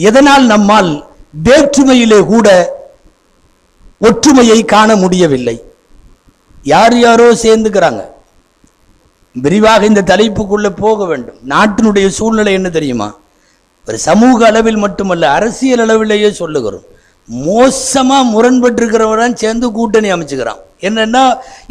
எதனால் நம்மால் வேற்றுமையிலே கூட ஒற்றுமையை காண முடியவில்லை? யார் யாரோ சேர்ந்துக்கிறாங்க. விரிவாக இந்த தலைப்புக்குள்ள போக வேண்டும். நாட்டினுடைய சூழ்நிலை என்ன தெரியுமா? ஒரு சமூக அளவில் மட்டுமல்ல, அரசியல் அளவிலேயே சொல்லுகிறோம். மோசமா முரண்பட்டிருக்கிறவன் சேர்ந்து கூட்டணி அமைச்சுக்கிறான். என்னன்னா,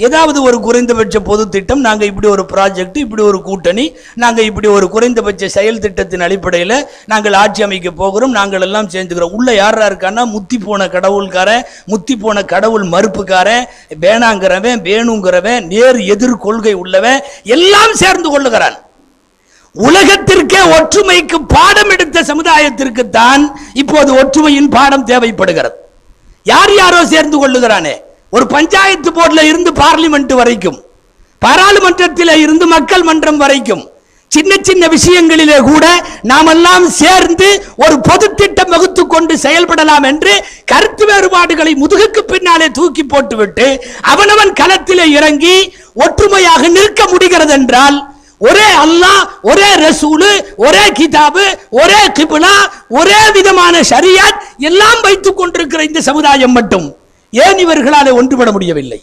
ஏதாவது ஒரு குறைந்தபட்ச பொது திட்டம், நாங்க இப்படி ஒரு ப்ராஜெக்ட், இப்படி ஒரு கூட்டணி, நாங்க இப்படி ஒரு குறைந்தபட்ச செயல் திட்டத்தின் அடிப்படையில் நாங்கள் ஆட்சி அமைக்க போகிறோம், நாங்கள் எல்லாம் சேர்ந்துக்கிறோம். உள்ள யாரா இருக்கான்னா, முத்தி போன கடவுள்காரன், முத்தி போன கடவுள் மறுப்புக்காரன், வேணாங்கிறவன், வேணுங்கிறவன், நேர் எதிர் கொள்கை உள்ளவன் எல்லாம் சேர்ந்து கொள்ளுகிறான். உலகத்திற்கே ஒற்றுமைக்கு பாடம் எடுத்த சமுதாயத்திற்கு தான் இப்போது ஒற்றுமையின் பாடம் தேவைப்படுகிறது. யார் யாரோ சேர்ந்து கொள்ளுகிறானே, ஒரு பஞ்சாயத்து போர்டுல இருந்து பார்லிமெண்ட் வரைக்கும், பாராளுமன்றத்தில் இருந்து மக்கள் மன்றம் வரைக்கும், சின்ன சின்ன விஷயங்களிலே கூட நாமெல்லாம் சேர்ந்து ஒரு பொது திட்டம் வகுத்து கொண்டு செயல்படலாம் என்று கருத்து வேறுபாடுகளை முதுகுக்கு பின்னாலே தூக்கி போட்டுவிட்டு அவனவன் களத்திலே இறங்கி ஒற்றுமையாக நிற்க முடிகிறது என்றால், ஒரே அல்லாஹ், ஒரே ரசூல், ஒரே கிதாபு, ஒரே கிப்லா, ஒரே விதமான ஷரியத் எல்லாம் வைத்துக் கொண்டிருக்கிற இந்த சமுதாயம் மட்டும் ஏன் இவர்களால் ஒன்றுபட முடியவில்லை?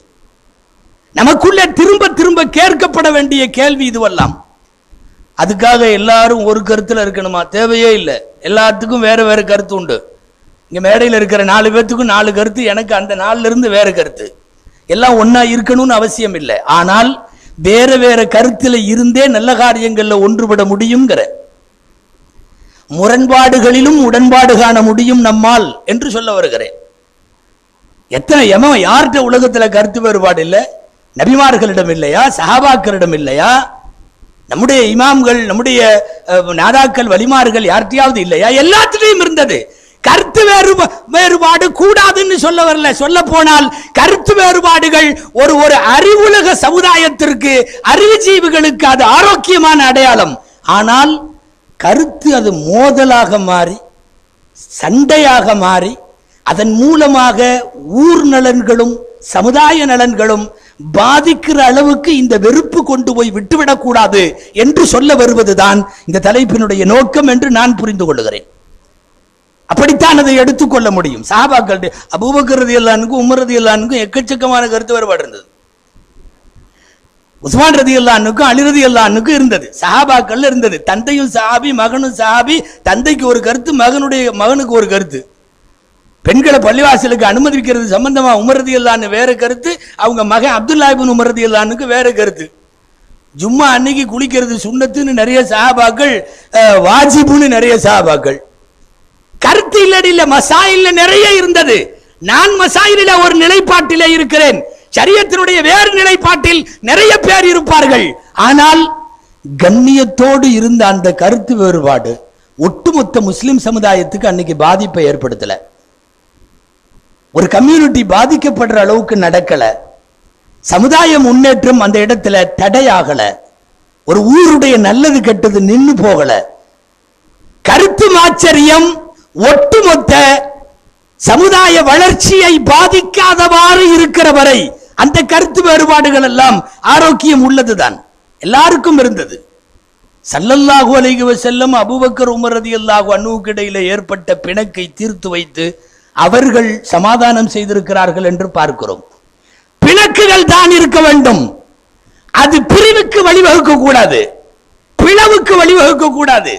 நமக்குள்ளே திரும்ப திரும்ப கேட்கப்பட வேண்டிய கேள்வி இதுவெல்லாம். அதுக்காக எல்லாரும் ஒரு கருத்துல இருக்கணுமா? தேவையே இல்லை. எல்லாத்துக்கும் வேற வேற கருத்து உண்டு. இங்க மேடையில் இருக்கிற 4 பேத்துக்கும் 4 கருத்து, எனக்கு அந்த 4ல இருந்து வேற கருத்து. எல்லாம் ஒன்னா இருக்கணும்னு அவசியம் இல்லை. ஆனால் வேற வேற கருத்துல இருந்தே நல்ல காரியங்கள்ல ஒன்றுபட முடியுங்கிற முரண்பாடுகளிலும் உடன்பாடு காண முடியும் நம்மால் என்று சொல்ல வருகிறேன். எத்தனை யார்கிட்ட உலகத்துல கருத்து வேறுபாடு இல்லை? நபிமார்களிடம் இல்லையா? சஹாபாக்களிடம் இல்லையா? நம்முடைய இமாம்கள், நம்முடைய நாதாக்கள், வலிமார்கள் யார்கிட்டயாவது இல்லையா? எல்லாத்திலையும் இருந்தது. கருத்து வேறுபாடு கூடாதுன்னு சொல்ல வரல. சொல்ல போனால் கருத்து வேறுபாடுகள் ஒரு அறிவுலக சமுதாயத்திற்கு, அறிவுஜீவிகளுக்கு அது ஆரோக்கியமான அடையாளம். ஆனால் கருத்து அது மோதலாக மாறி, சண்டையாக மாறி, அதன் மூலமாக ஊர் நலன்களும் சமுதாய நலன்களும் பாதிக்கிற அளவுக்கு இந்த வெறுப்பு கொண்டு போய் விட்டுவிடக் கூடாது என்று சொல்ல வருவதுதான் இந்த தலைப்பினுடைய நோக்கம் என்று நான் புரிந்து கொள்கிறேன். அப்படித்தான் அதை எடுத்துக்கொள்ள முடியும். சஹாபாக்கள், அபூபக்கர் ரலியல்லாஹு அன்ஹு, உமர் ரலியல்லாஹு அன்ஹு எக்கச்சக்கமான கருத்து வேறுபாடு இருந்தது. உஸ்மான் ரலியல்லாஹு அன்ஹுக்கும் அலி ரலியல்லாஹு அன்ஹுக்கும் இருந்தது. சஹாபாக்கள் இருந்தது. தந்தையும் சஹாபி, மகனும் சஹாபி. தந்தைக்கு ஒரு கருத்து, மகனுக்கு ஒரு கருத்து. பெண்களை பள்ளிவாசலுக்கு அனுமதிக்கிறது சம்பந்தமா உமர் ரலியல்லாஹு அன்ஹு வேற கருத்து, அவங்க மகன் அப்துல்லா இப்னு உமர் ரலியல்லாஹு அன்ஹுக்கு வேற கருத்து. ஜும்மா அன்னைக்கு குளிக்கிறது சுன்னத்துன்னு நிறைய சஹாபாக்கள், வாஜிபுன்னு நிறைய சஹாபாக்கள். கருத்து இல்ல, மசாயில்ல நிறைய இருந்தது. நான் மசாயிலில ஒரு நிலைப்பாட்டிலே இருக்கிறேன். ஷரியத்தினுடைய வேறு நிலைப்பாட்டில் நிறைய பேர் இருப்பார்கள். ஆனால் கண்ணியத்தோடு இருந்த அந்த கருத்து வேறுபாடு ஒட்டுமொத்த முஸ்லிம் சமுதாயத்துக்கு அன்னைக்கு பாதிப்பை ஏற்படுத்தல. ஒரு கம்யூனிட்டி பாதிக்கப்படுற அளவுக்கு நடக்கல. சமுதாய முன்னேற்றம் அந்த இடத்துல தடையாகல. ஒரு ஊருடைய நல்லது கெட்டது நின்று போகல. கருத்து மாச்சரியம் ஒட்டுமொத்த சமுதாய வளர்ச்சியை பாதிக்காதவாறு இருக்கிற வரை அந்த கருத்து வேறுபாடுகள் எல்லாம் ஆரோக்கியம் உள்ளதுதான். எல்லாருக்கும் இருந்தது. ஸல்லல்லாஹு அலைஹி வஸல்லம் அபூபக்கர் உமர் ரலியல்லாஹு அன்ஹுவுக்கு இடையிலே ஏற்பட்ட பிணக்கை தீர்த்து வைத்து அவர்கள் சமாதானம் செய்திருக்கிறார்கள் என்று பார்க்கிறோம். பிணக்குகள் தான் இருக்க வேண்டும். அது பிரிவுக்கு வழிவகுக்க கூடாது, பிளவுக்கு வழிவகுக்க கூடாது.